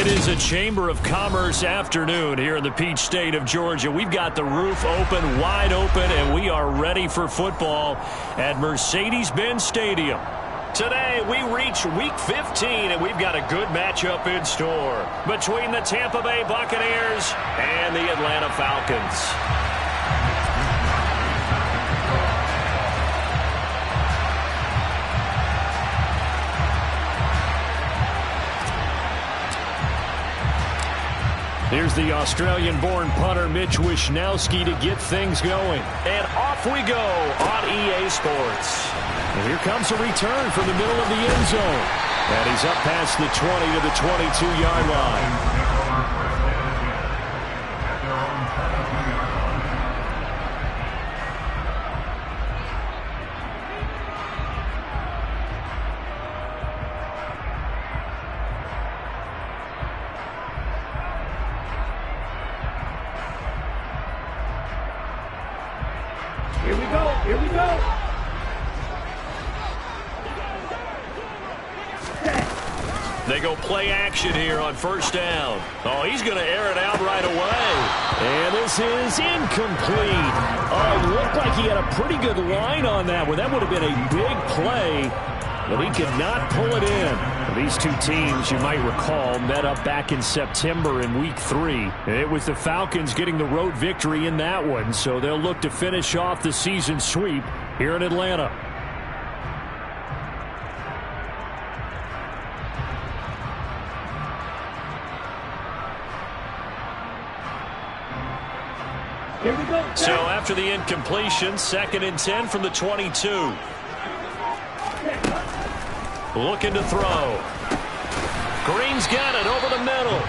is a Chamber of Commerce afternoon here in the Peach State of Georgia. We've got the roof open, wide open, and we are ready for football at Mercedes-Benz Stadium. Today, we reach Week 15, and we've got a good matchup in store between the Tampa Bay Buccaneers and the Atlanta Falcons. Here's the Australian-born punter Mitch Wishnowsky to get things going. And off we go on EA Sports. And here comes a return from the middle of the end zone. And he's up past the 20 to the 22-yard line. Here we go. They go play action here on first down. Oh, he's going to air it out right away. And this is incomplete. Oh, it looked like he had a pretty good line on that one. That would have been a big play, but he could not pull it in. These two teams, you might recall, met up back in September in Week 3. It was the Falcons getting the road victory in that one, so they'll look to finish off the season sweep here in Atlanta. Here we go. So after the incompletion, 2nd and 10 from the 22. Looking to throw. Green's got it over the middle.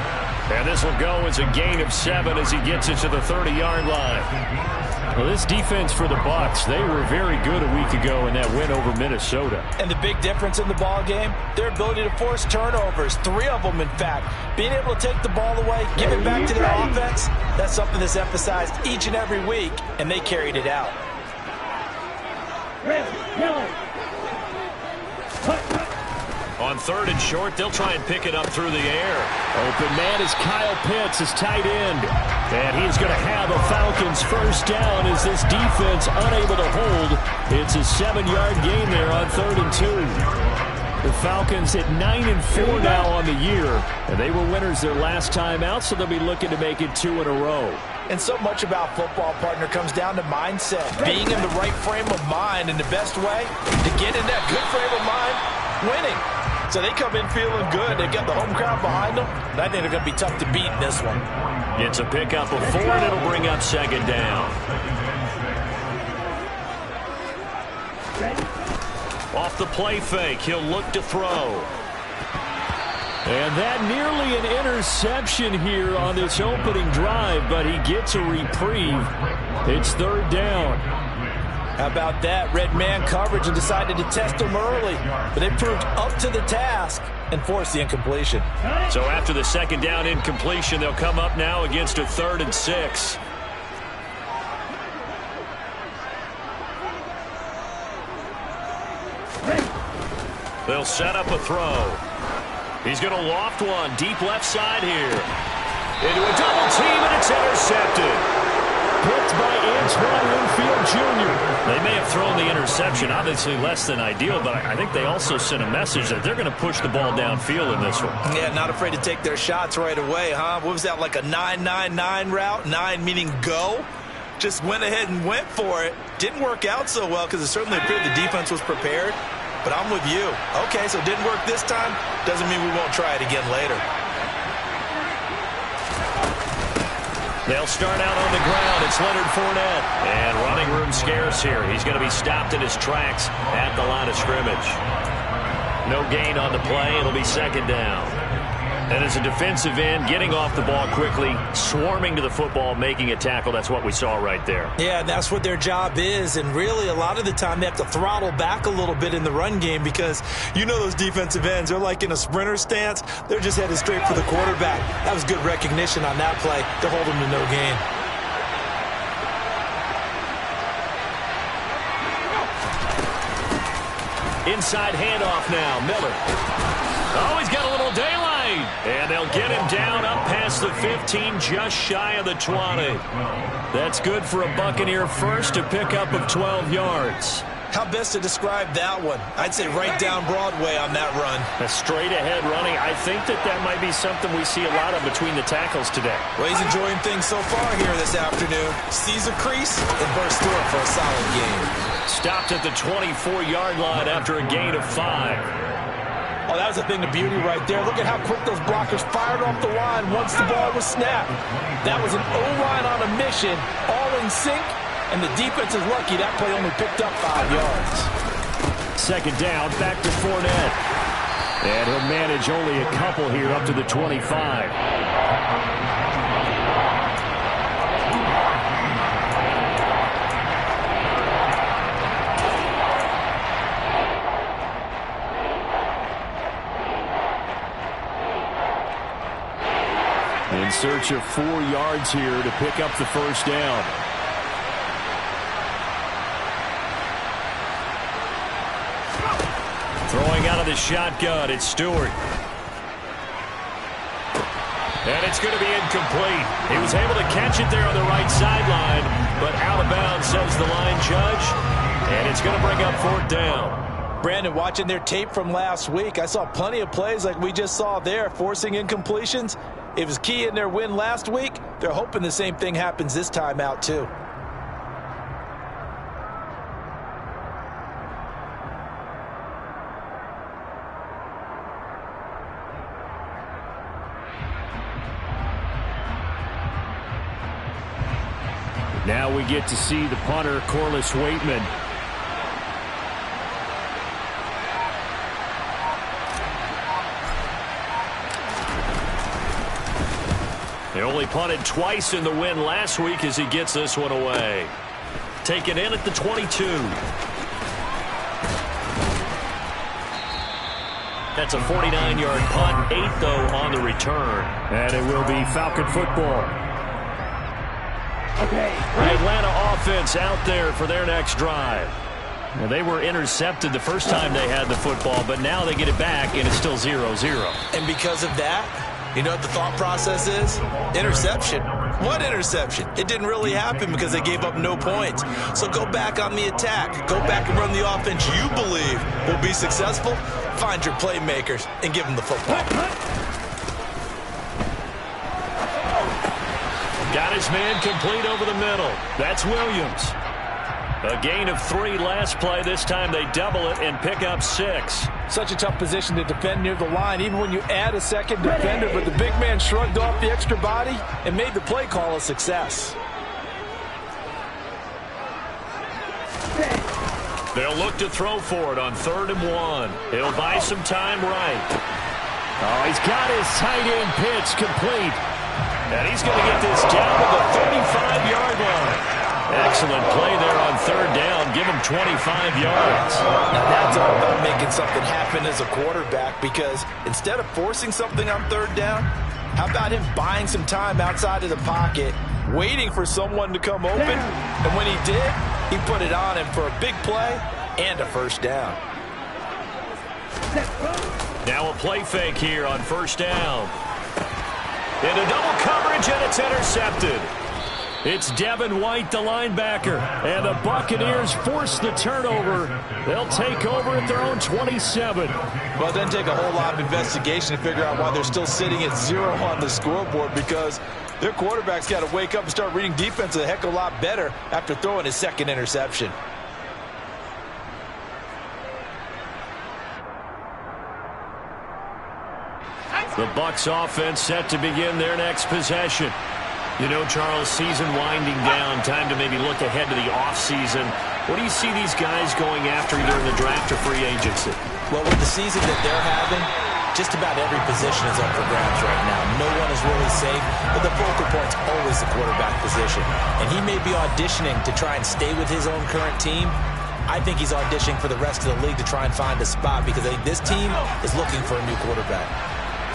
And this will go as a gain of 7 as he gets it to the 30-yard line. Well, this defense for the Bucs, they were very good a week ago in that win over Minnesota. And the big difference in the ball game, their ability to force turnovers, 3 of them in fact. Being able to take the ball away, give it back to their offense, that's something that's emphasized each and every week, and they carried it out. On 3rd and short, they'll try and pick it up through the air. Open man is Kyle Pitts, his tight end. And he's going to have a Falcons first down as this defense unable to hold. It's a 7-yard gain there on 3rd and 2. The Falcons at 9-4 now on the year. And they were winners their last time out, so they'll be looking to make it 2 in a row. And so much about football, partner, comes down to mindset. Being in the right frame of mind, and the best way to get in that good frame of mind, winning. So they come in feeling good. They've got the home crowd behind them. And I think they're going to be tough to beat in this one. It's a pickup of 4, and it'll bring up 2nd down. Off the play fake, he'll look to throw. And that nearly an interception here on this opening drive, but he gets a reprieve. It's 3rd down. How about that? Red man coverage and decided to test them early. But they proved up to the task and forced the incompletion. So after the 2nd down incompletion, they'll come up now against a 3rd and 6. They'll set up a throw. He's going to loft one deep left side here. Into a double team, and it's intercepted. Picked by Antoine Winfield Jr. They may have thrown the interception, obviously less than ideal, but I think they also sent a message that they're going to push the ball downfield in this one. Yeah, not afraid to take their shots right away, huh? What was that, like a 9-9-9 route? 9 meaning go? Just went ahead and went for it. Didn't work out so well because it certainly appeared the defense was prepared. But I'm with you. Okay, so it didn't work this time. Doesn't mean we won't try it again later. They'll start out on the ground. It's Leonard Fournette. And running room scarce here. He's going to be stopped in his tracks at the line of scrimmage. No gain on the play. It'll be 2nd down. And as a defensive end, getting off the ball quickly, swarming to the football, making a tackle, that's what we saw right there. Yeah, that's what their job is. And really, a lot of the time, they have to throttle back a little bit in the run game because you know those defensive ends, they're like in a sprinter stance. They're just headed straight for the quarterback. That was good recognition on that play to hold them to no gain. Inside handoff now, Miller. Oh, he's got a little daylight. And they'll they'll get him down up past the 15, just shy of the 20. That's good for a Buccaneer first, a pickup of 12 yards. How best to describe that one? I'd say right down Broadway on that run. A straight-ahead running. I think that might be something we see a lot of between the tackles today. Well, he's enjoying things so far here this afternoon. Sees a crease and bursts through it for a solid game. Stopped at the 24-yard line after a gain of 5. Oh, that was a thing of beauty right there. Look at how quick those blockers fired off the line once the ball was snapped. That was an O-line on a mission, all in sync. And the defense is lucky that play only picked up 5 yards. Second down, back to Fournette. And he'll manage only a couple here up to the 25. In search of 4 yards here to pick up the first down. Throwing out of the shotgun, it's Stewart. And it's going to be incomplete. He was able to catch it there on the right sideline, but out of bounds, says the line judge. And it's going to bring up 4th down. Brandon, watching their tape from last week, I saw plenty of plays like we just saw there, forcing incompletions. It was key in their win last week. They're hoping the same thing happens this time out, too. Now we get to see the punter, Corliss Waitman. They only punted twice in the win last week as he gets this one away. Taken in at the 22. That's a 49-yard punt, 8 though on the return. And it will be Falcon football. Okay. The Atlanta offense out there for their next drive. Well, they were intercepted the first time they had the football, but now they get it back, and it's still 0-0. And because of that, you know what the thought process is? Interception. What interception? It didn't really happen because they gave up no points. So go back on the attack. Go back and run the offense you believe will be successful. Find your playmakers and give them the football. Got his man complete over the middle. That's Williams. A gain of 3 last play. This time they double it and pick up 6. Such a tough position to defend near the line, even when you add a second defender. But the big man shrugged off the extra body and made the play call a success. They'll look to throw for it on 3rd and 1. He'll buy some time right. Oh, he's got his tight end pitch complete. And he's going to get this down to the 35-yard line. Excellent play there on 3rd down. Give him 25 yards. Now that's all about making something happen as a quarterback, because instead of forcing something on 3rd down, how about him buying some time outside of the pocket, waiting for someone to come open, and when he did, he put it on him for a big play and a first down. Now a play fake here on 1st down. Into double coverage, and it's intercepted. It's Devin White, the linebacker, and the Buccaneers force the turnover. They'll take over at their own 27. Well, it doesn't take a whole lot of investigation to figure out why they're still sitting at 0 on the scoreboard, because their quarterback's got to wake up and start reading defense a heck of a lot better after throwing his 2nd interception. The Bucs offense set to begin their next possession. You know, Charles, season winding down, time to maybe look ahead to the offseason. What do you see these guys going after either in the draft or free agency? Well, with the season that they're having, just about every position is up for grabs right now. No one is really safe, but the focal point's always the quarterback position. And he may be auditioning to try and stay with his own current team. I think he's auditioning for the rest of the league to try and find a spot, because I think this team is looking for a new quarterback.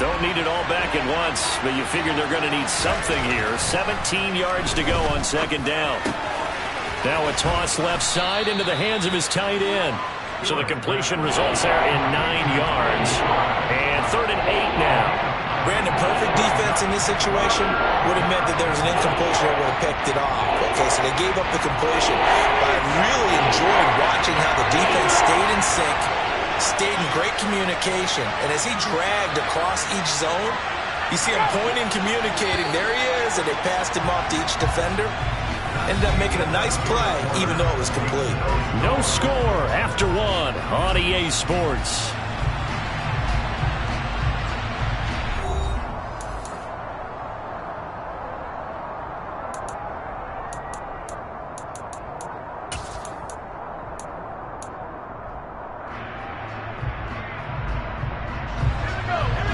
Don't need it all back at once, but you figure they're going to need something here. 17 yards to go on 2nd down. Now a toss left side into the hands of his tight end. So the completion results there in 9 yards. And 3rd and 8 now. Brandon, perfect defense in this situation would have meant that there was an incompletion that would have picked it off. Okay, so they gave up the completion. But I really enjoyed watching how the defense stayed in sync, stayed in great communication, and as he dragged across each zone, you see him pointing, communicating. There he is, and they passed him off to each defender. Ended up making a nice play, even though it was complete. No score after one on EA Sports.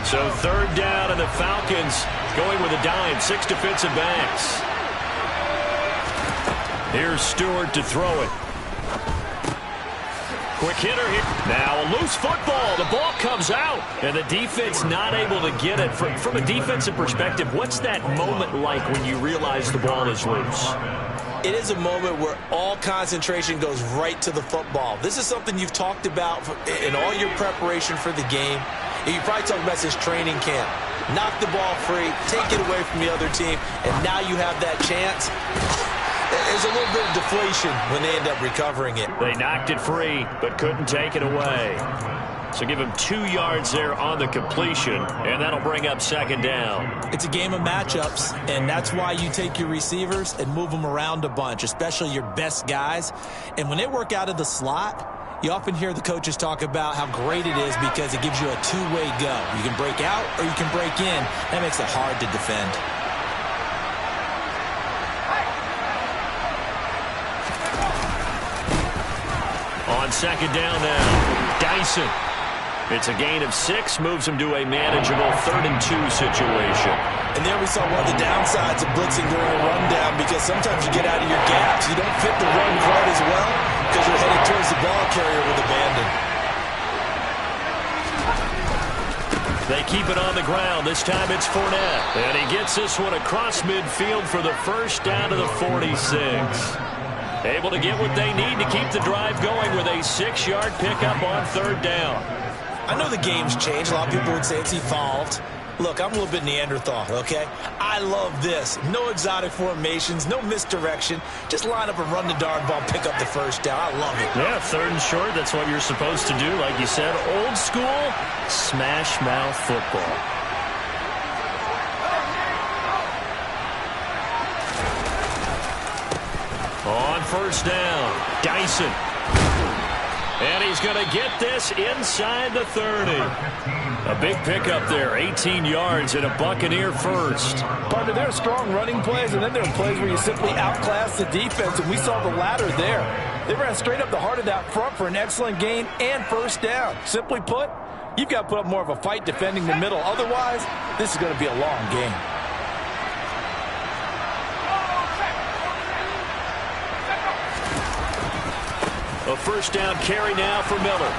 So third down, and the Falcons going with a dime, 6 defensive backs. Here's Stewart to throw it. Quick hitter here. Now a loose football. The ball comes out, and the defense not able to get it. From a defensive perspective, what's that moment like when you realize the ball is loose? It is a moment where all concentration goes right to the football. This is something you've talked about in all your preparation for the game. And you probably talked about this training camp. Knock the ball free, take it away from the other team, and now you have that chance. There's a little bit of deflation when they end up recovering it. They knocked it free, but couldn't take it away. So give him 2 yards there on the completion, and that'll bring up second down. It's a game of matchups, and that's why you take your receivers and move them around a bunch, especially your best guys. And when they work out of the slot, you often hear the coaches talk about how great it is because it gives you a two-way go. You can break out or you can break in. That makes it hard to defend. On second down now, Dyson. It's a gain of 6, moves him to a manageable 3rd and 2 situation. And there we saw one of the downsides of blitzing during a rundown, because sometimes you get out of your gaps. You don't fit the run quite as well because you're headed towards the ball carrier with abandon. They keep it on the ground. This time it's Fournette. And he gets this one across midfield for the first down to the 46. Able to get what they need to keep the drive going with a 6-yard pickup on 3rd down. I know the game's changed. A lot of people would say it's evolved. Look, I'm a little bit Neanderthal, okay? I love this. No exotic formations, no misdirection. Just line up and run the darn ball, pick up the first down. I love it. Yeah, 3rd and short, that's what you're supposed to do. Like you said, old school, smash mouth football. On 1st down, Dyson. And he's going to get this inside the 30. A big pickup there, 18 yards and a Buccaneer first. Partner, there are strong running plays, and then there are plays where you simply outclass the defense, and we saw the latter there. They ran straight up the heart of that front for an excellent gain and 1st down. Simply put, you've got to put up more of a fight defending the middle. Otherwise, this is going to be a long game. A 1st down carry now for Miller.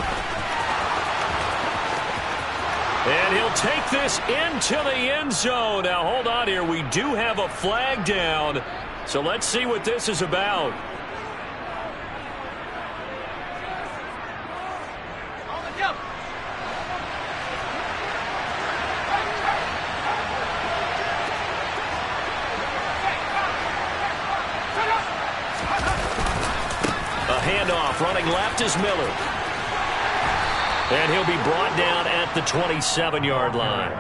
And he'll take this into the end zone. Now, hold on here. We do have a flag down. So let's see what this is about. Handoff, running left is Miller. And he'll be brought down at the 27-yard line.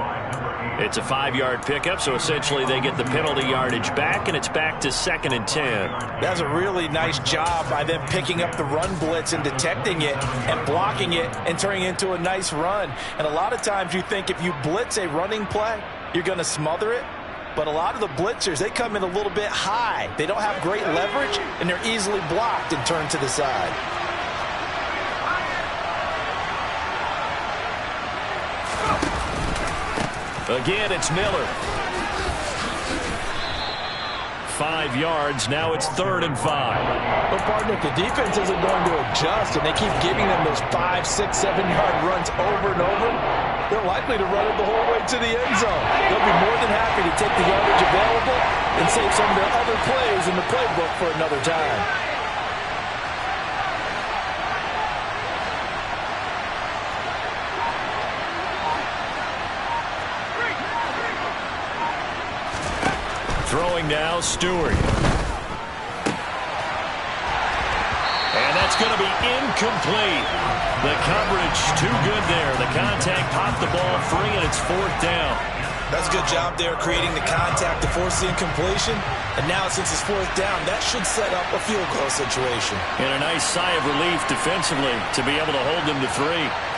It's a 5-yard pickup, so essentially they get the penalty yardage back, and it's back to 2nd and 10. That's a really nice job by them picking up the run blitz and detecting it and blocking it and turning it into a nice run. And a lot of times you think if you blitz a running play, you're going to smother it. But a lot of the blitzers, they come in a little bit high. They don't have great leverage, and they're easily blocked and turned to the side. Again, it's Miller. 5 yards. Now it's 3rd and 5. Well, partner, if the defense isn't going to adjust and they keep giving them those 5, 6, 7-yard runs over and over, they're likely to run it the whole way to the end zone. They'll be more than happy to take the yardage available and save some of their other plays in the playbook for another time. Throwing now, Stewart. And that's going to be incomplete. The coverage too good there. The contact popped the ball free, and it's 4th down. That's a good job there creating the contact to force the incompletion. And now since it's 4th down, that should set up a field goal situation. And a nice sigh of relief defensively to be able to hold them to 3.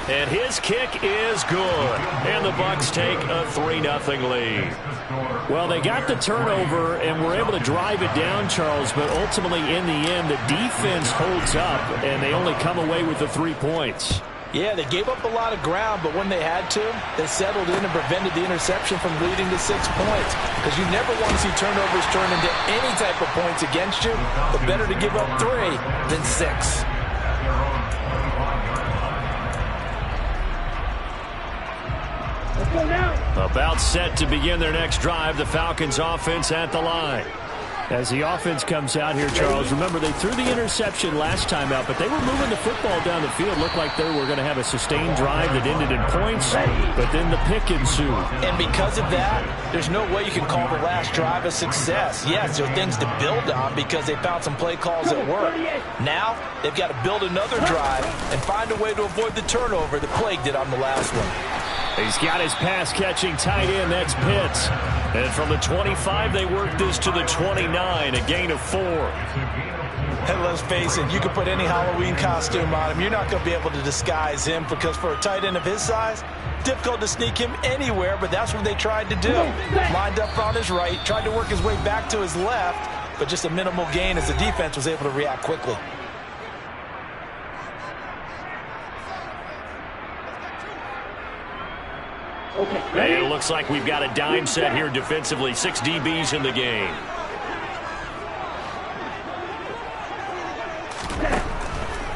And his kick is good. And the Bucs take a 3-0 lead. Well, they got the turnover and were able to drive it down, Charles, but ultimately in the end, the defense holds up, and they only come away with the 3 points. Yeah, they gave up a lot of ground, but when they had to, they settled in and prevented the interception from leading to 6 points. Because you never want to see turnovers turn into any type of points against you, but better to give up 3 than 6. About set to begin their next drive, the Falcons offense at the line. As the offense comes out here, Charles, remember they threw the interception last time out, but they were moving the football down the field. Looked like they were going to have a sustained drive that ended in points, but then the pick ensued. And because of that, there's no way you can call the last drive a success. Yes, there are things to build on because they found some play calls that work. Now, they've got to build another drive and find a way to avoid the turnover that plagued it on the last one. He's got his pass-catching tight end. That's Pitts. And from the 25, they work this to the 29, a gain of 4. And let's face it, you can put any Halloween costume on him. You're not going to be able to disguise him because for a tight end of his size, difficult to sneak him anywhere, but that's what they tried to do. Lined up on his right, tried to work his way back to his left, but just a minimal gain as the defense was able to react quickly. And it looks like we've got a dime set here defensively. 6 DBs in the game.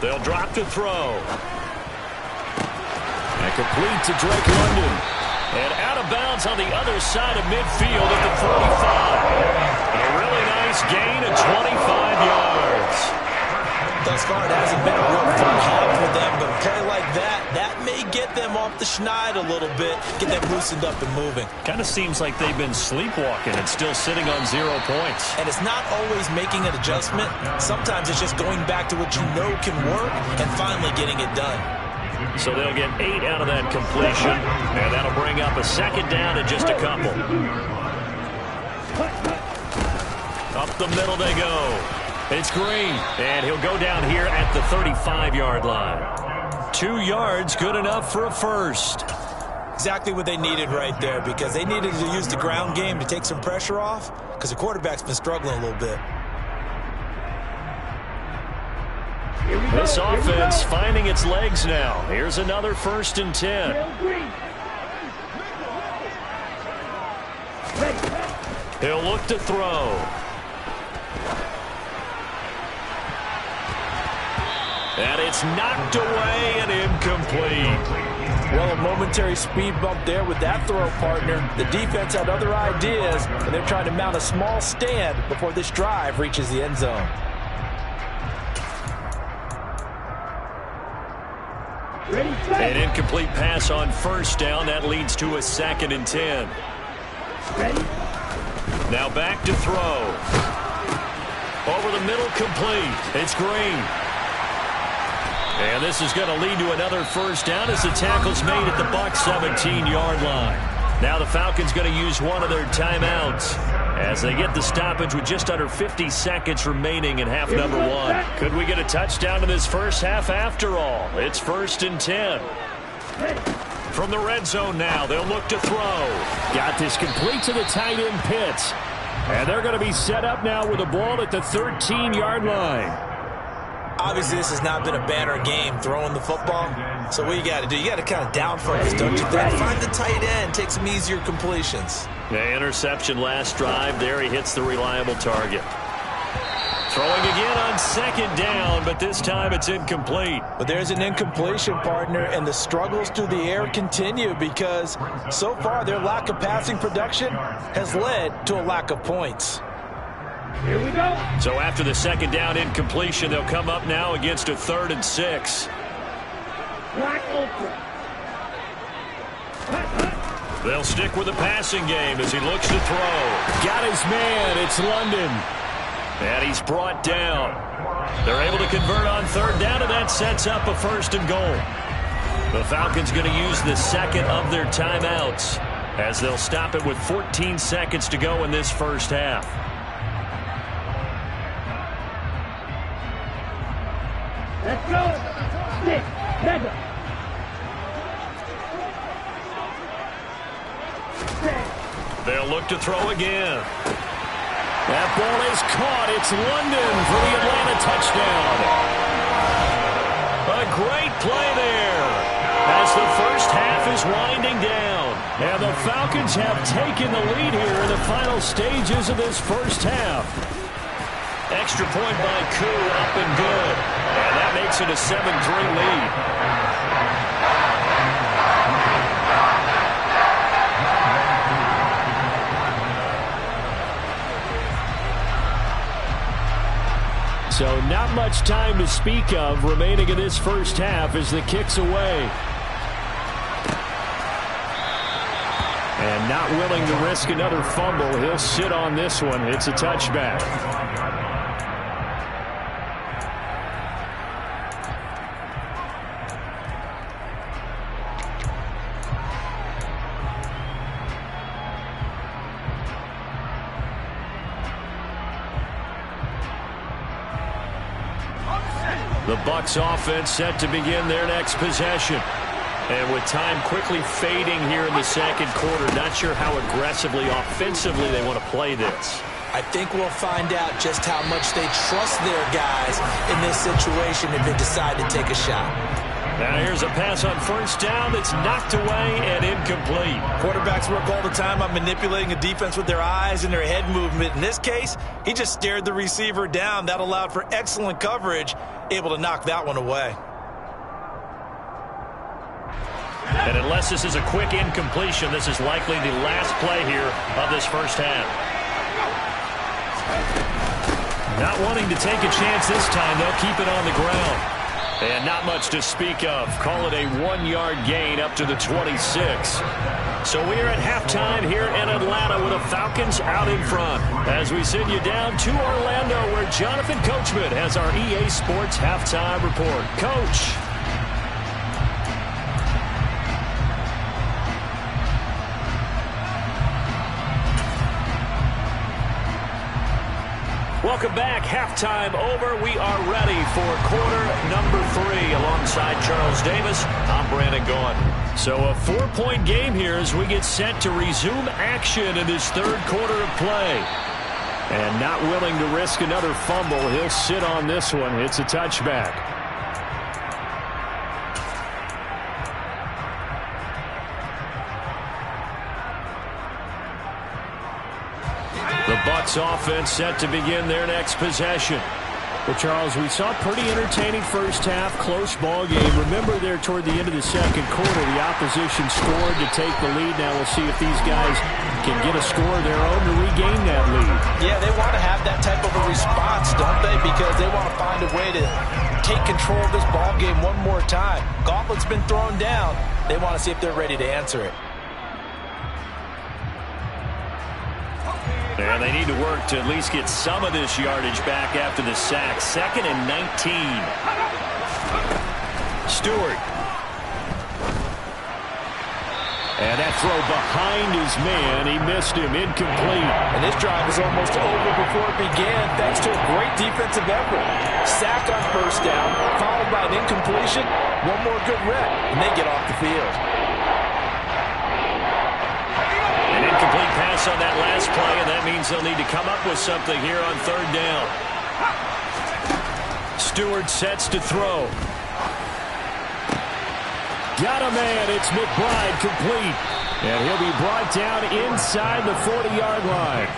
They'll drop to throw. And complete to Drake London. And out of bounds on the other side of midfield at the 45. A really nice gain of 25 yards. Thus far, it hasn't been a real fun half for them, but a play like that may get them off the schneid a little bit, get them loosened up and moving. Kind of seems like they've been sleepwalking and still sitting on 0 points. And it's not always making an adjustment. Sometimes it's just going back to what you know can work and finally getting it done. So they'll get 8 out of that completion, and that'll bring up a 2nd down and just a couple. Up the middle they go. It's Green, and he'll go down here at the 35-yard line. 2 yards, good enough for a first. Exactly what they needed right there because they needed to use the ground game to take some pressure off because the quarterback's been struggling a little bit. This offense finding its legs now. Here's another 1st and 10. He'll look to throw. And it's knocked away and incomplete. Well, a momentary speed bump there with that throw, partner. The defense had other ideas, and they're trying to mount a small stand before this drive reaches the end zone. An incomplete pass on 1st down. That leads to a 2nd and 10. Now back to throw. Over the middle, complete. It's Green. And this is going to lead to another 1st down as the tackle's made at the Bucs 17-yard line. Now the Falcons going to use one of their timeouts as they get the stoppage with just under 50 seconds remaining in half number 1. Could we get a touchdown in this first half after all? It's 1st and 10. From the red zone now, they'll look to throw. Got this complete to the tight end Pitts. And they're going to be set up now with the ball at the 13-yard line. Obviously, this has not been a banner game throwing the football. So what you got to do, you got to kind of down focus, don't you think? Find the tight end, take some easier completions. The interception last drive. There he hits the reliable target. Throwing again on 2nd down, but this time it's incomplete. But there's an incompletion, partner, and the struggles through the air continue because so far their lack of passing production has led to a lack of points. Here we go. So after the 2nd down incompletion, they'll come up now against a 3rd and 6. Black Ultra. They'll stick with the passing game as he looks to throw. Got his man. It's London. And he's brought down. They're able to convert on third down, and that sets up a 1st and goal. The Falcons going to use the second of their timeouts as they'll stop it with 14 seconds to go in this first half. Let's go. Stick. Mega. They'll look to throw again. That ball is caught. It's London for the Atlanta touchdown. A great play there as the first half is winding down. And the Falcons have taken the lead here in the final stages of this first half. Extra point by Koo, up and good. And that makes it a 7-3 lead. So not much time to speak of remaining in this first half as the kick's away. And not willing to risk another fumble. He'll sit on this one. It's a touchback. The Bucs offense set to begin their next possession. And with time quickly fading here in the second quarter, not sure how aggressively, offensively they want to play this. I think we'll find out just how much they trust their guys in this situation if they decide to take a shot. Now here's a pass on first down that's knocked away and incomplete. Quarterbacks work all the time on manipulating a defense with their eyes and their head movement. In this case, he just stared the receiver down. That allowed for excellent coverage, able to knock that one away. And unless this is a quick incompletion, this is likely the last play here of this first half. Not wanting to take a chance this time, they'll keep it on the ground. And not much to speak of. Call it a 1-yard gain up to the 26. So we're at halftime here in Atlanta with the Falcons out in front. As we send you down to Orlando where Jonathan Coachman has our EA Sports halftime report. Coach. Welcome back. Halftime over. We are ready for quarter number 3. Alongside Charles Davis, I'm Brandon Gaudin. So a 4-point game here as we get set to resume action in this third quarter of play. And not willing to risk another fumble. He'll sit on this one. It's a touchback. The Bucs offense set to begin their next possession. Well, Charles, we saw a pretty entertaining first half, close ball game. Remember there toward the end of the second quarter, the opposition scored to take the lead. Now we'll see if these guys can get a score of their own to regain that lead. Yeah, they want to have that type of a response, don't they? Because they want to find a way to take control of this ball game one more time. Gauntlet's been thrown down. They want to see if they're ready to answer it. And they need to work to at least get some of this yardage back after the sack. 2nd and 19. Stewart. And that throw behind his man. He missed him. Incomplete. And this drive was almost over before it began thanks to a great defensive effort. Sack on first down, followed by an incompletion. One more good rep, and they get off the field. An incomplete pass on that last play, and that means they'll need to come up with something here on third down. Stewart sets to throw. Got a man. It's McBride complete. And he'll be brought down inside the 40-yard line.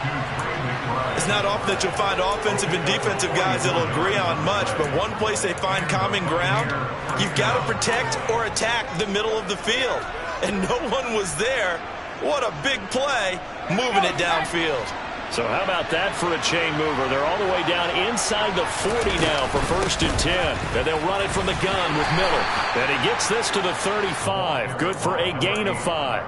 It's not often that you'll find offensive and defensive guys that'll agree on much, but one place they find common ground, you've got to protect or attack the middle of the field. And no one was there. What a big play, moving it downfield. So how about that for a chain mover? They're all the way down inside the 40 now for 1st and 10. And they'll run it from the gun with Miller. And he gets this to the 35. Good for a gain of 5.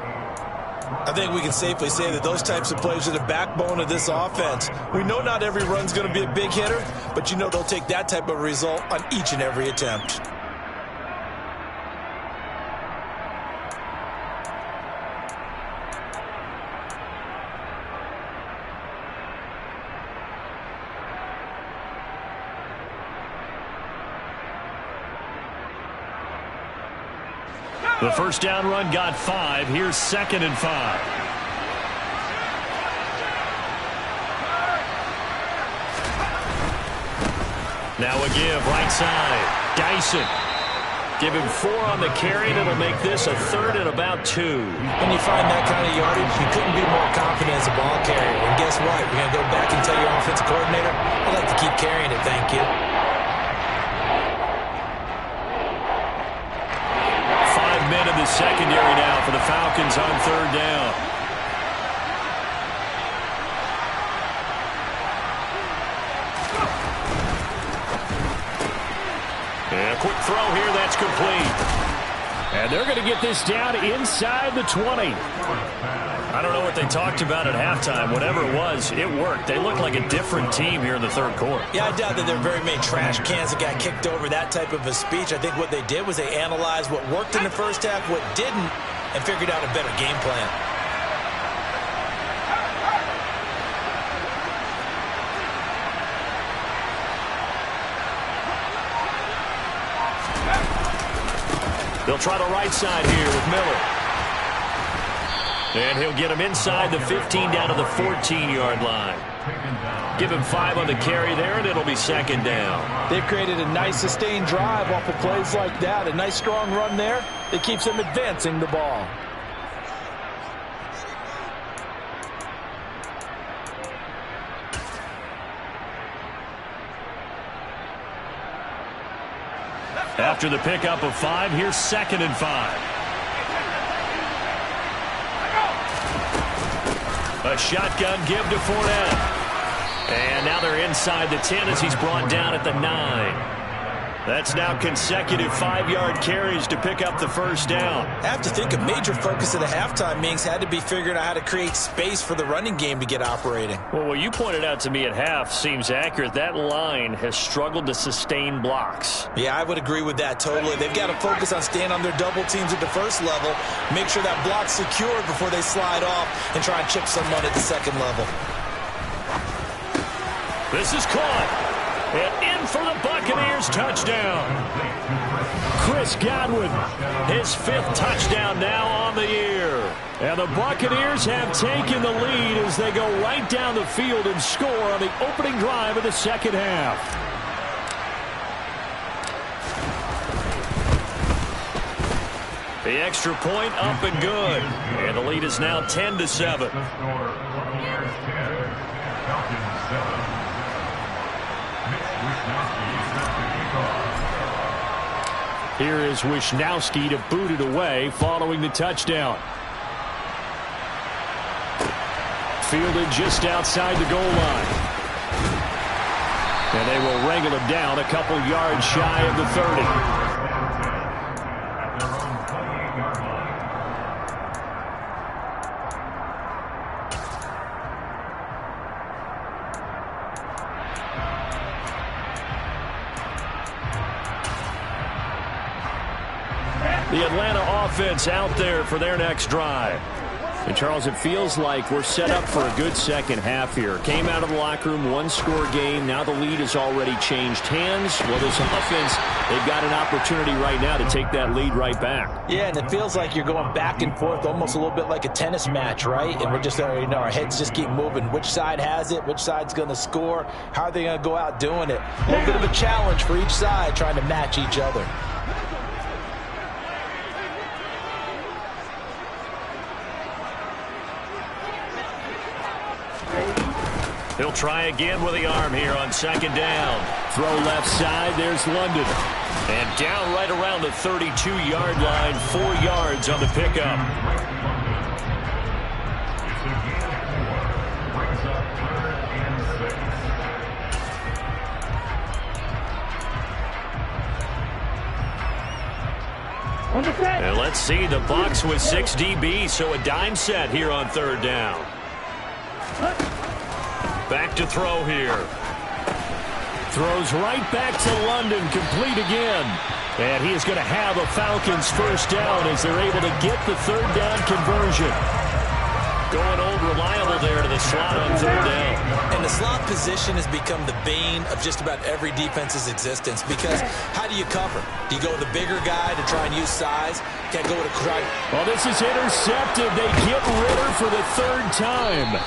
I think we can safely say that those types of plays are the backbone of this offense. We know not every run's going to be a big hitter, but you know they'll take that type of result on each and every attempt. The first down run got 5. Here's 2nd and 5. Now a give, right side. Dyson. Give him 4 on the carry, and it'll make this a 3rd and about 2. When you find that kind of yardage, you couldn't be more confident as a ball carrier. And guess what? You're going to go back and tell your offensive coordinator, I'd like to keep carrying it, thank you. 5 men in the secondary now for the Falcons on 3rd down. And a quick throw here, that's complete. And they're going to get this down inside the 20. I don't know what they talked about at halftime. Whatever it was, it worked. They look like a different team here in the 3rd quarter. Yeah, I doubt that there are very many trash cans that got kicked over, that type of a speech. I think what they did was they analyzed what worked in the first half, what didn't, and figured out a better game plan. They'll try the right side here with Miller. And he'll get him inside the 15 down to the 14-yard line. Give him 5 on the carry there, and it'll be 2nd down. They've created a nice sustained drive off of plays like that. A nice strong run there that keeps them advancing the ball. After the pickup of 5, here's 2nd and 5. A shotgun give to Fournette. And now they're inside the 10 as he's brought down at the 9. That's now consecutive 5-yard carries to pick up the first down. I have to think a major focus of the halftime meetings had to be figuring out how to create space for the running game to get operating. Well, what you pointed out to me at half seems accurate. That line has struggled to sustain blocks. Yeah, I would agree with that totally. They've got to focus on staying on their double teams at the first level, make sure that block's secured before they slide off and try and chip someone at the second level. This is caught. And in for the Buccaneers, touchdown. Chris Godwin, his 5th touchdown now on the year. And the Buccaneers have taken the lead as they go right down the field and score on the opening drive of the second half. The extra point up and good. And the lead is now 10-7. Here is Wisnowski to boot it away following the touchdown. Fielded just outside the goal line. And they will wrangle him down a couple yards shy of the 30. The Atlanta offense out there for their next drive. And, Charles, it feels like we're set up for a good second half here. Came out of the locker room, 1-score game. Now the lead has already changed hands. Well, this offense, they've got an opportunity right now to take that lead right back. Yeah, and it feels like you're going back and forth, almost a little bit like a tennis match, right? And we're just, our heads just keep moving. Which side has it? Which side's going to score? How are they going to go out doing it? A little bit of a challenge for each side, trying to match each other. He'll try again with the arm here on 2nd down. Throw left side, there's London. And down right around the 32-yard line, 4 yards on the pickup. On the set. And let's see, the Bucs with 6 DBs, so a dime set here on third down. Back to throw here. Throws right back to London, complete again. And he is going to have a Falcons first down as they're able to get the third down conversion. Going old reliable there to the slot on third down. And the slot position has become the bane of just about every defense's existence because how do you cover? Do you go with the bigger guy to try and use size? Can't go with a crowd. Well, this is intercepted. They get Ritter for the third time.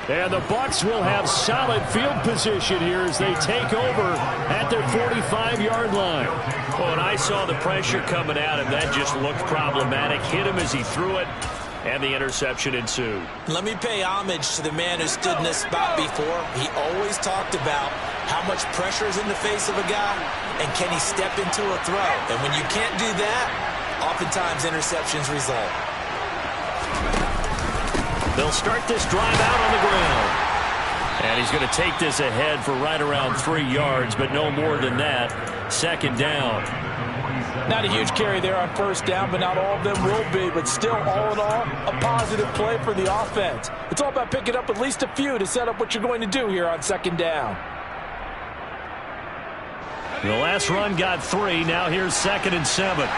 And the Bucs will have solid field position here as they take over at their 45-yard line. Oh, and I saw the pressure coming at him. That just looked problematic. Hit him as he threw it, and the interception ensued. Let me pay homage to the man who stood in this spot before. He always talked about how much pressure is in the face of a guy, and can he step into a throw. And when you can't do that, oftentimes interceptions result. They'll start this drive out on the ground. And he's going to take this ahead for right around 3 yards, but no more than that. Second down. Not a huge carry there on first down, but not all of them will be. But still, all in all, a positive play for the offense. It's all about picking up at least a few to set up what you're going to do here on second down. The last run got 3. Now here's 2nd and 7.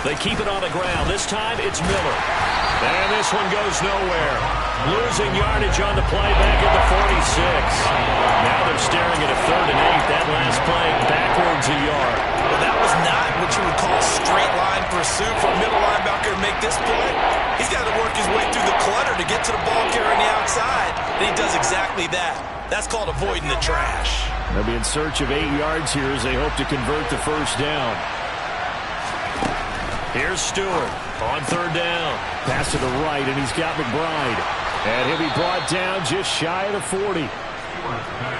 They keep it on the ground. This time it's Miller. And this one goes nowhere. Losing yardage on the play back at the 46. Now they're staring at a 3rd and 8. That last play backwards a yard. Well, that was not what you would call straight line pursuit for a middle linebacker to make this play. He's got to work his way through the clutter to get to the ball carrier on the outside. And he does exactly that. That's called avoiding the trash. They'll be in search of 8 yards here as they hope to convert the first down. Here's Stewart on third down. Pass to the right, and he's got McBride. And he'll be brought down just shy of the 40.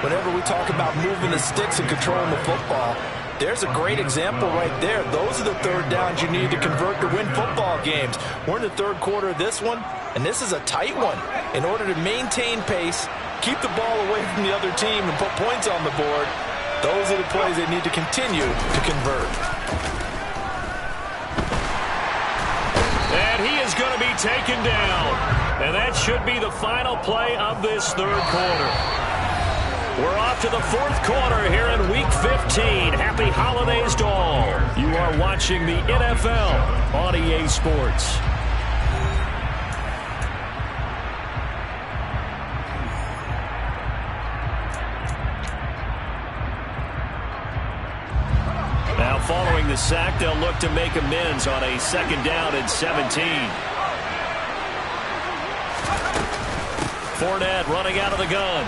Whenever we talk about moving the sticks and controlling the football, there's a great example right there. Those are the third downs you need to convert to win football games. We're in the third quarter of this one, and this is a tight one. In order to maintain pace, keep the ball away from the other team, and put points on the board, those are the plays they need to continue to convert. And he is going to be taken down. And that should be the final play of this third quarter. We're off to the fourth quarter here in Week 15. Happy holidays to all. You are watching the NFL on EA Sports. Now following the sack, they'll look to make amends on a 2nd down and 17. Fournette running out of the gun.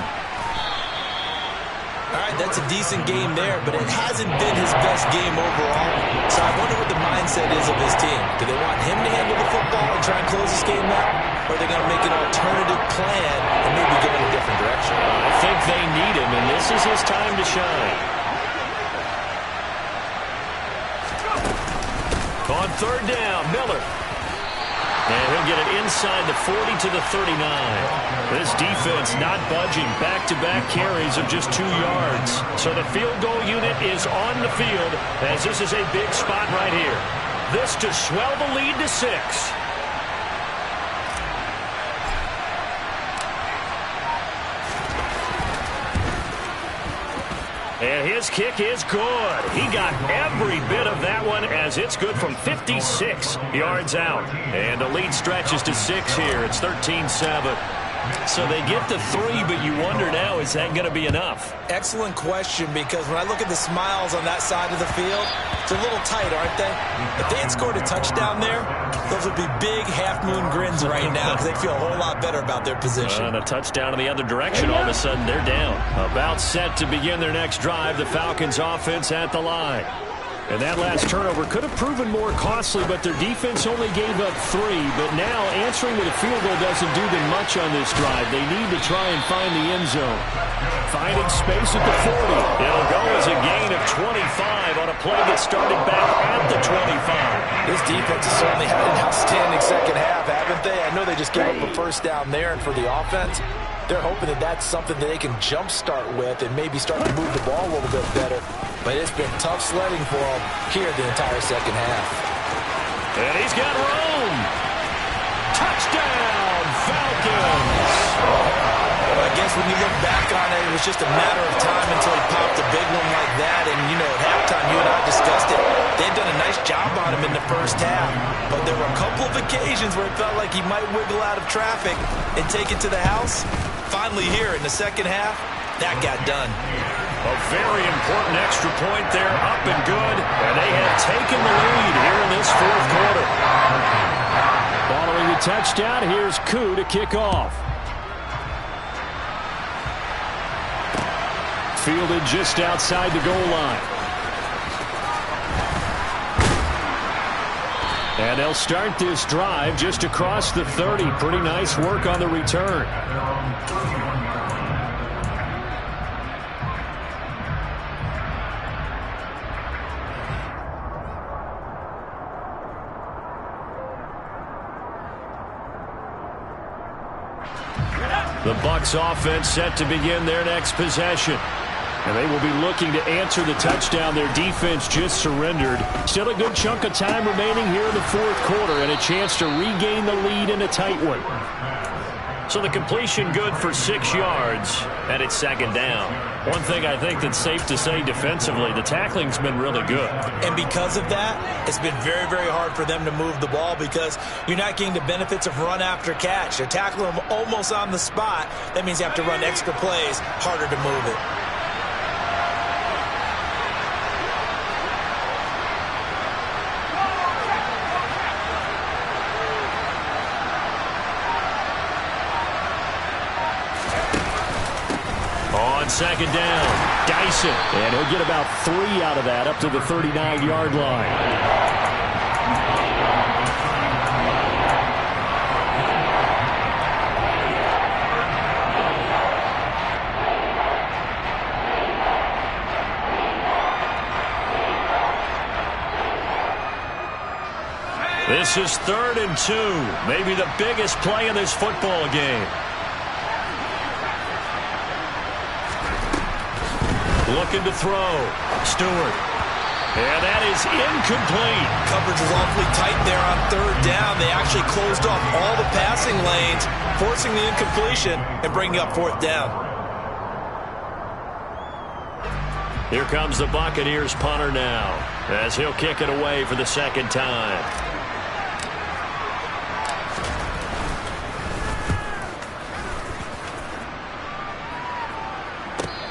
All right, that's a decent game there, but it hasn't been his best game overall. So I wonder what the mindset is of his team. Do they want him to handle the football and try and close this game out? Or are they going to make an alternative plan and maybe go in a different direction? I think they need him, and this is his time to shine. On third down, Miller. And he'll get it inside the 40 to the 39. This defense not budging. Back-to-back carries of just 2 yards. So the field goal unit is on the field as this is a big spot right here. This to swell the lead to 6. And his kick is good. He got every bit of that one as it's good from 56 yards out. And the lead stretches to 6 here. It's 13-7. So they get the 3, but you wonder now, is that going to be enough? Excellent question, because when I look at the smiles on that side of the field, it's a little tight, aren't they? If they had scored a touchdown there, those would be big half-moon grins right now because they feel a whole lot better about their position. And a touchdown in the other direction, all of a sudden they're down. About set to begin their next drive, the Falcons offense at the line. And that last turnover could have proven more costly, but their defense only gave up 3. But now answering with a field goal doesn't do them much on this drive. They need to try and find the end zone. Finding space at the 40. It'll go as a gain of 25 on a play that started back at the 25. This defense has certainly had an outstanding second half, haven't they? I know they just gave up a first down there, and for the offense, they're hoping that that's something that they can jumpstart with and maybe start to move the ball a little bit better. but it's been tough sledding for him here the entire second half. And he's got room. Touchdown, Falcons. Well, I guess when you look back on it, it was just a matter of time until he popped a big one like that. And, you know, at halftime, you and I discussed it. They've done a nice job on him in the first half. But there were a couple of occasions where it felt like he might wiggle out of traffic and take it to the house. Finally here in the second half, that got done. A very important extra point there, up and good. And they have taken the lead here in this fourth quarter. Following the touchdown, here's Koo to kick off. Fielded just outside the goal line. And they'll start this drive just across the 30. Pretty nice work on the return. The Bucs offense set to begin their next possession. And they will be looking to answer the touchdown their defense just surrendered. Still a good chunk of time remaining here in the fourth quarter and a chance to regain the lead in a tight one. So the completion good for 6 yards, and it's second down. One thing I think that's safe to say defensively, the tackling's been really good. And because of that, it's been very, very hard for them to move the ball because you're not getting the benefits of run after catch. They're tackling them almost on the spot. That means you have to run extra plays, harder to move it. Second down, Dyson, and he'll get about 3 out of that up to the 39-yard line. This is 3rd and 2, maybe the biggest play in this football game. Looking to throw. Stewart. And that is incomplete. Coverage is awfully tight there on 3rd down. They actually closed off all the passing lanes, forcing the incompletion and bringing up 4th down. Here comes the Buccaneers punter now, as he'll kick it away for the second time.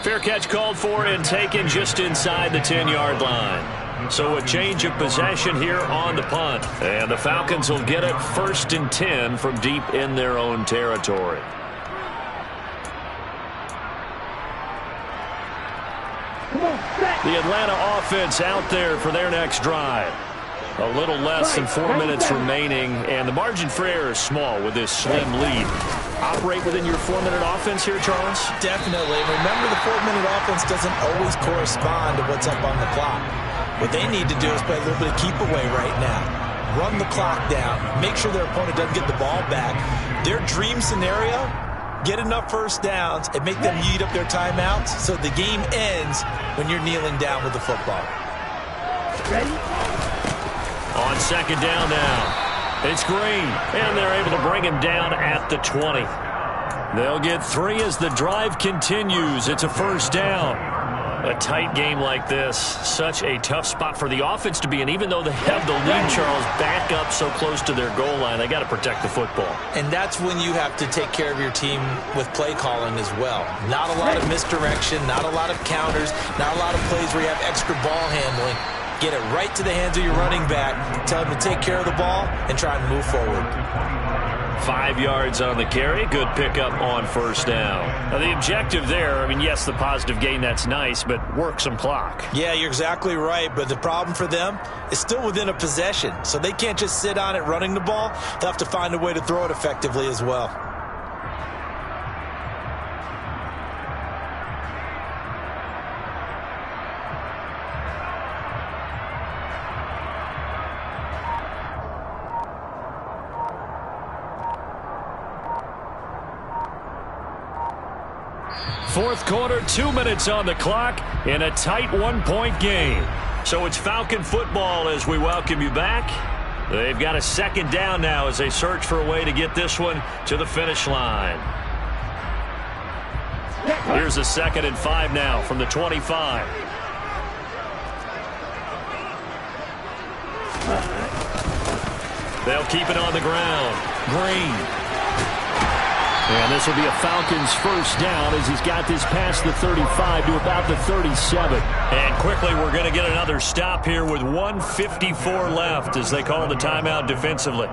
Fair catch called for and taken just inside the 10-yard line. So a change of possession here on the punt. And the Falcons will get it 1st and 10 from deep in their own territory. The Atlanta offense out there for their next drive. A little less than 4 minutes remaining, and the margin for error is small with this slim lead. Operate within your 4-minute offense here, Charles? Definitely. Remember, the 4-minute offense doesn't always correspond to what's up on the clock. What they need to do is play a little bit of keep away right now. Run the clock down. Make sure their opponent doesn't get the ball back. Their dream scenario, get enough first downs and make them eat up their timeouts so the game ends when you're kneeling down with the football. Ready? On second down now. It's Green, and they're able to bring him down at the 20. They'll get 3 as the drive continues. It's a 1st down. A tight game like this, such a tough spot for the offense to be in. Even though they have the lead, Charles, back up so close to their goal line, they got to protect the football. And that's when you have to take care of your team with play calling as well. Not a lot of misdirection, not a lot of counters, not a lot of plays where you have extra ball handling. Get it right to the hands of your running back. Tell him to take care of the ball and try and move forward. 5 yards on the carry. Good pickup on 1st down. Now, the objective there, I mean, yes, the positive gain, that's nice, but work some clock. Yeah, you're exactly right, but the problem for them is still within a possession, so they can't just sit on it running the ball. They'll have to find a way to throw it effectively as well. Fourth quarter, 2 minutes on the clock in a tight one-point game. So it's Falcon football as we welcome you back. They've got a second down now as they search for a way to get this one to the finish line. Here's a 2nd and 5 now from the 25. They'll keep it on the ground. Green. And this will be a Falcons first down as he's got this past the 35 to about the 37. And quickly we're going to get another stop here with 1:54 left as they call the timeout defensively.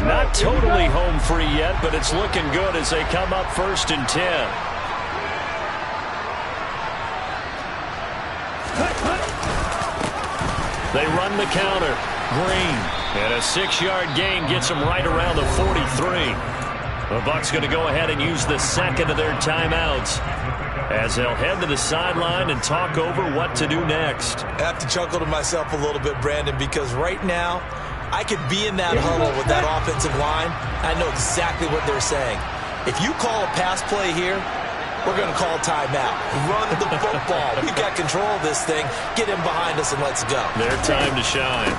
Not totally home free yet, but it's looking good as they come up 1st and 10. They run the counter. Green. And a 6-yard gain gets them right around the 43. The Bucs going to go ahead and use the second of their timeouts as they'll head to the sideline and talk over what to do next. I have to chuckle to myself a little bit, Brandon, because right now I could be in that huddle with that offensive line. I know exactly what they're saying. If you call a pass play here, we're going to call timeout. Run the football. We've got control of this thing. Get him behind us and let's go. Their time to shine.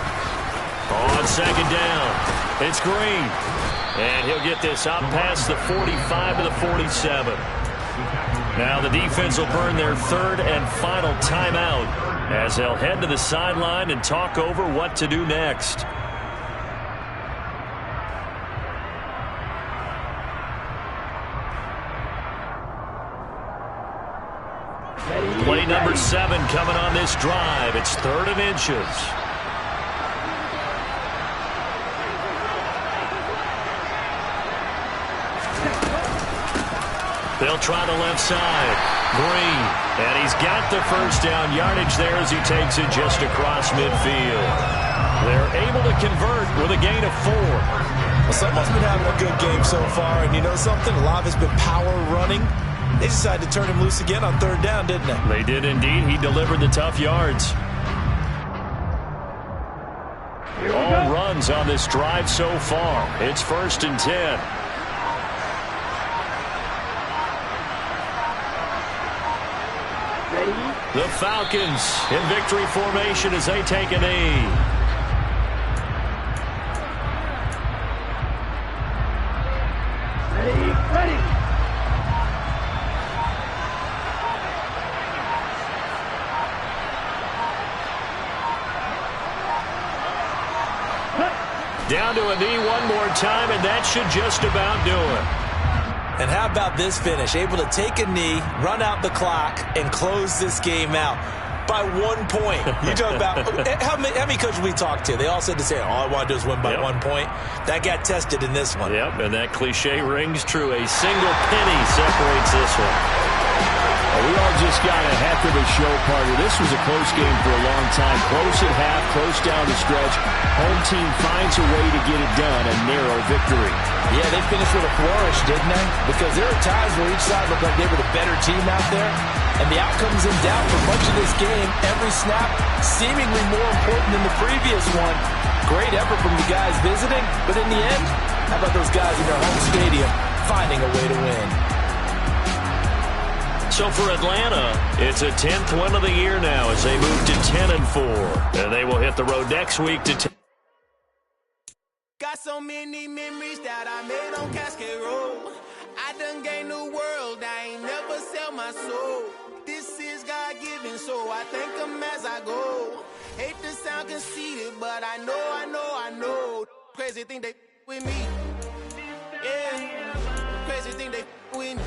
On 2nd down, it's Green. And he'll get this up past the 45 to the 47. Now the defense will burn their 3rd and final timeout as they'll head to the sideline and talk over what to do next. Play number 7 coming on this drive. It's 3rd and inches. They'll try the left side. Green. And he's got the first down yardage there as he takes it just across midfield. They're able to convert with a gain of 4. Well, someone's been having a good game so far, and you know something? A lot of it's been power running. They decided to turn him loose again on 3rd down, didn't they? They did indeed. He delivered the tough yards. All runs on this drive so far. It's 1st and 10. The Falcons in victory formation as they take a knee. Ready. Down to a knee one more time, and that should just about do it. And how about this finish? Able to take a knee, run out the clock, and close this game out by 1 point. You talk about how many coaches we talked to? They all said the same. All I want to do is win by 1 point. That got tested in this one. Yep, and that cliche rings true. A single penny separates this one. We all just got a heck of a show, partner. This was a close game for a long time. Close at half, close down the stretch. Home team finds a way to get it done. A narrow victory. Yeah, they finished with a flourish, didn't they? Because there are times where each side looked like they were the better team out there. And the outcome's in doubt for much of this game. Every snap seemingly more important than the previous one. Great effort from the guys visiting. But in the end, how about those guys in their home stadium finding a way to win? So for Atlanta, it's a 10th win of the year now as they move to 10-4. And they will hit the road next week to 10. Got so many memories that I made on Cascade Road. I done gained the world, I ain't never sell my soul. This is God-given, so I thank him as I go. Hate to sound conceited, but I know. Crazy thing they with me. Yeah, crazy thing they with me.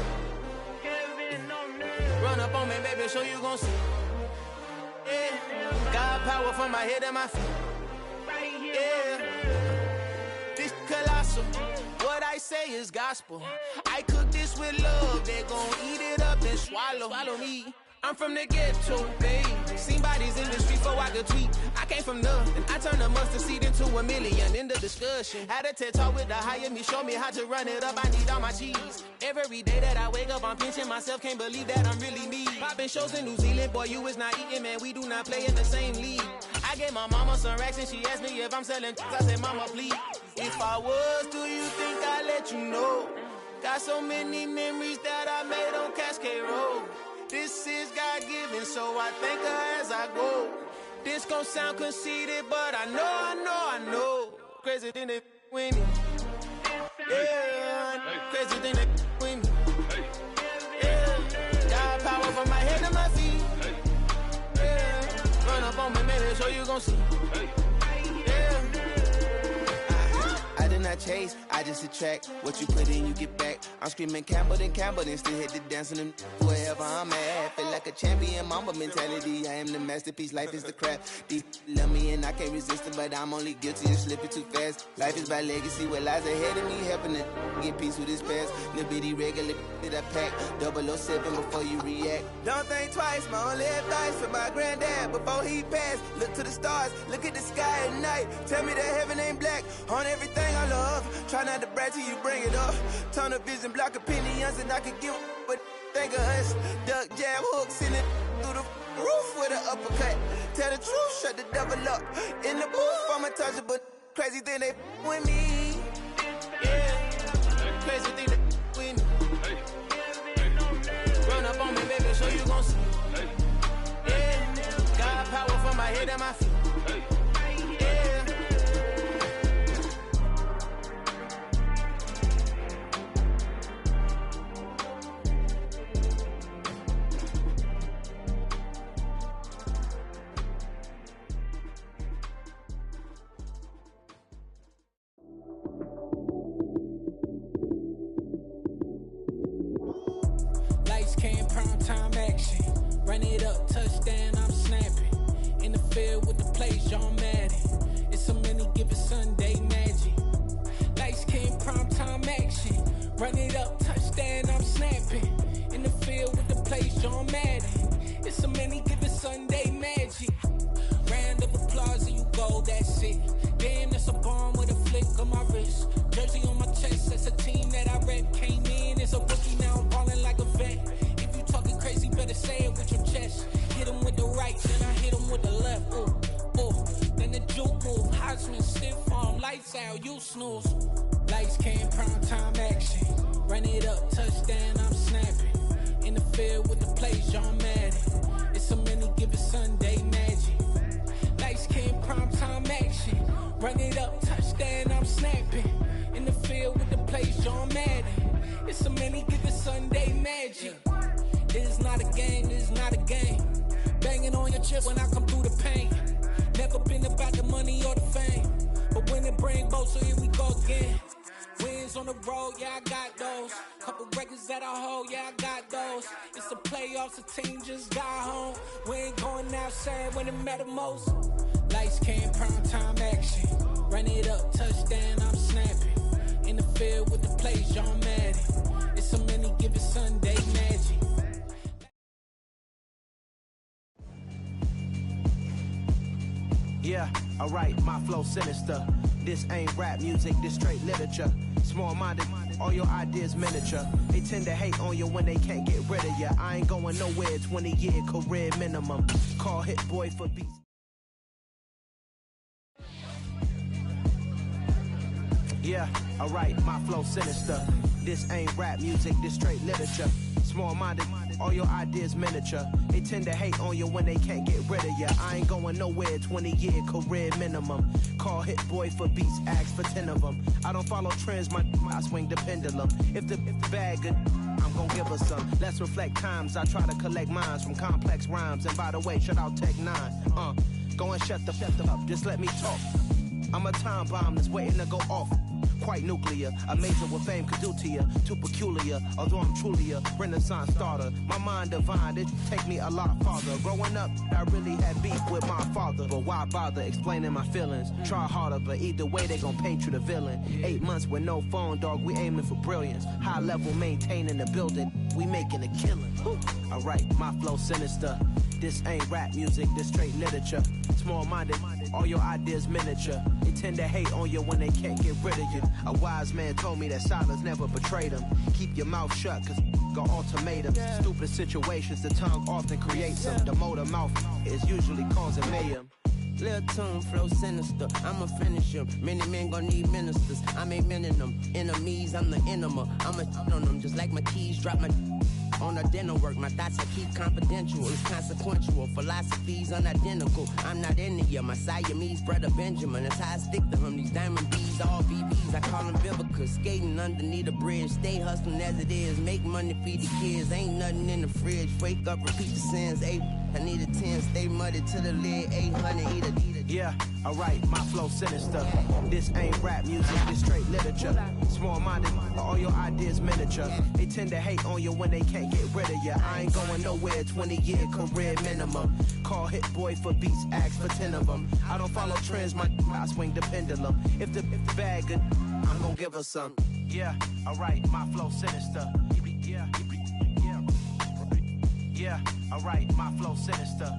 Run up on me, baby, show you gon' see. Yeah, God power from my head and my feet. Yeah, this colossal. What I say is gospel. I cook this with love. They gon' eat it up and swallow me. I'm from the ghetto, babe. Seen by bodies in the street before I could tweet. I came from nothing. I turned a mustard seed into a million. In the discussion, had a TED talk with the higher me, show me how to run it up. I need all my cheese. Every day that I wake up, I'm pinching myself. Can't believe that I'm really me. Popping shows in New Zealand, boy, you is not eating, man. We do not play in the same league. I gave my mama some racks and she asked me if I'm selling. I said, mama, please. If I was, do you think I'd let you know? Got so many memories that I made on Cascade Road. This is God-given, so I thank her as I go. This gon' sound conceited, but I know. Crazy thing that with me. Yeah, crazy thing that with me. Yeah, got power from my head to my feet. Yeah, run up on me, man, so you gon' see. Yeah. I did not chase, I just attract. What you put in, you get back. I'm screaming Campbell, then still hit the dancing and wherever I'm at. Feel like a champion, mamba mentality. I am the masterpiece, life is the craft. Deep love me and I can't resist it, but I'm only guilty of slipping too fast. Life is by legacy, what lies ahead of me, helping to get peace with this past. Little bitty regular that I pack, 007 before you react. Don't think twice, my only advice for my granddad before he passed. Look to the stars, look at the sky at night. Tell me that heaven ain't black on everything I love. Try not to brag till you bring it up. Tunnel vision, block opinions, and I can give but think of us. Duck, jab, hooks in it through the roof with an uppercut. Tell the truth, shut the devil up. In the booth, I'm untouchable. Crazy thing they with me. Yeah, crazy thing they with me. Run up on me, baby, so you gon' see. Yeah, got power from my head and my feet. Time action, run it up, touchdown, I'm snapping. In the field with the plays, John Madden. It's a many given Sunday magic. Lights came prime time action, run it up, touchdown, I'm snapping. In the field with the plays, John Madden. It's a many given Sunday magic. Round of applause and you go, that's it. Damn, that's a bomb with a flick on my wrist. Jersey on my chest, that's a team that I rep. Came in as a rookie, now I'm balling like a vet. Talking crazy, better say it with your chest. Hit him with the right, then I hit him with the left. Ooh, ooh. Then the juke move. Heisman, stiff arm, lights out, you snooze. Lights came, prime time action. Run it up, touchdown, I'm snapping. In the field with the plays, John Madden. It's a many given Sunday magic. Lights came, prime time action. Run it up, touchdown, I'm snapping. In the field with the plays, John Madden. It's a many given Sunday magic. This is not a game, this is not a game. Banging on your chest when I come through the pain. Never been about the money or the fame. But when it bring both, so here we go again. Wins on the road, yeah, I got those. Couple records that I hold, yeah, I got those. It's the playoffs, the team just got home. We ain't going outside when it matter most. Lights came, prime time action. Run it up, touchdown, I'm snapping. In the field with the plays, John Madden. It's a many given Sunday magic. Yeah, alright, my flow sinister. This ain't rap music, this straight literature. Small-minded, all your ideas miniature. They tend to hate on you when they can't get rid of you. I ain't going nowhere, 20-year career minimum. Call Hit Boy for beats. Yeah, alright, my flow sinister. This ain't rap music, this straight literature. Small-minded, all your ideas miniature. They tend to hate on you when they can't get rid of you. I ain't going nowhere, 20-year career minimum. Call Hit Boy for beats, ask for 10 of them. I don't follow trends, I swing the pendulum. If the bag good, I'm gonna give her some. Let's reflect times, I try to collect minds from complex rhymes. And by the way, shout out Tech 9. Go and shut the up, just let me talk. I'm a time bomb that's waiting to go off. Quite nuclear, amazing what fame could do to you. Too peculiar, although I'm truly a renaissance starter. My mind divine, it take me a lot farther. Growing up, I really had beef with my father. But why bother explaining my feelings? Try harder, but either way they gon' paint you the villain. 8 months with no phone, dog, we aiming for brilliance. High level maintaining the building. we making a killing. Alright, my flow sinister. This ain't rap music, this straight literature. Small-minded, all your ideas miniature. They tend to hate on you when they can't get rid of you. A wise man told me that silence never betrayed them. Keep your mouth shut, cause got ultimatums. Stupid situations, the tongue often creates them. The motor mouth is usually causing mayhem. Lil' tune, flow sinister, I'ma finish him. Many men gon' need ministers, I'm aiming them. Enemies, I'm the enema, I'ma on them. Just like my keys, drop my on the dinner work. My thoughts I keep confidential, it's consequential. Philosophies unidentical, I'm not in it yet. My Siamese brother Benjamin, that's how I stick to him. These diamond bees, all BBs, I call them Vivica. Skating underneath the bridge, stay hustling as it is. Make money, feed the kids, ain't nothing in the fridge. Wake up, repeat the sins, I need a 10, stay muddy to the lid, 800, eat a. Yeah, alright, my flow sinister. This ain't rap music, this straight literature. Small-minded, all your ideas miniature. They tend to hate on you when they can't get rid of you. I ain't going nowhere, 20-year career minimum. Call Hit Boy for beats, ask for 10 of them. I don't follow trends, I swing the pendulum. If the bag good, I'm gonna give her some. Yeah, alright, my flow sinister. Yeah, alright, my flow sinister.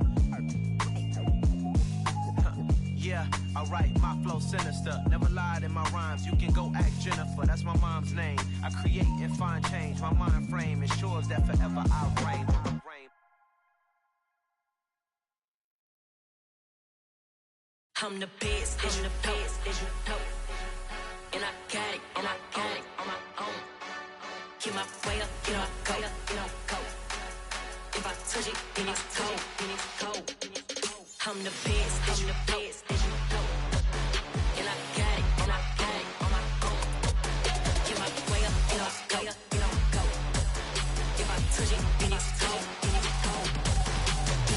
Yeah, alright, my flow sinister. Never lied in my rhymes, you can go ask Jennifer, that's my mom's name. I create and find change, my mind frame ensures that forever I'll reign. I'm the best, and I got it, on my own. Get my way up, get my go. If I touch it, then it's cold. I'm the best, and I got it, on my own. Get my way up, get my go. If I touch it, then it's cold.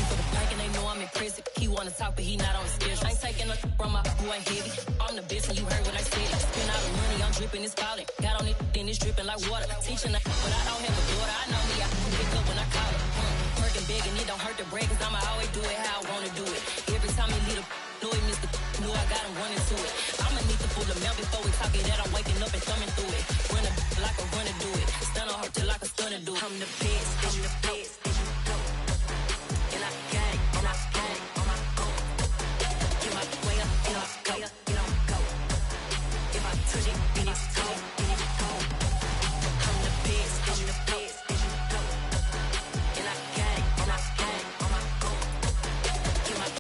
For the plank and they know I'm impressive. He wanna talk, but he not on the schedule. I ain't taking nothing from my boy heavy. I'm the best, and you heard what I said. Spend all the money, I'm dripping, it's falling. Got on it, then it's dripping like water. Teaching but I don't have a daughter. I know me, I can pick up when I call it. Working big and it don't hurt the break, cause I'ma always do it how I wanna do it. Every time he lead a know he missed the know I got him running to it. I'ma need to pull the mail before we talk it that I'm waking up and thumbing through it.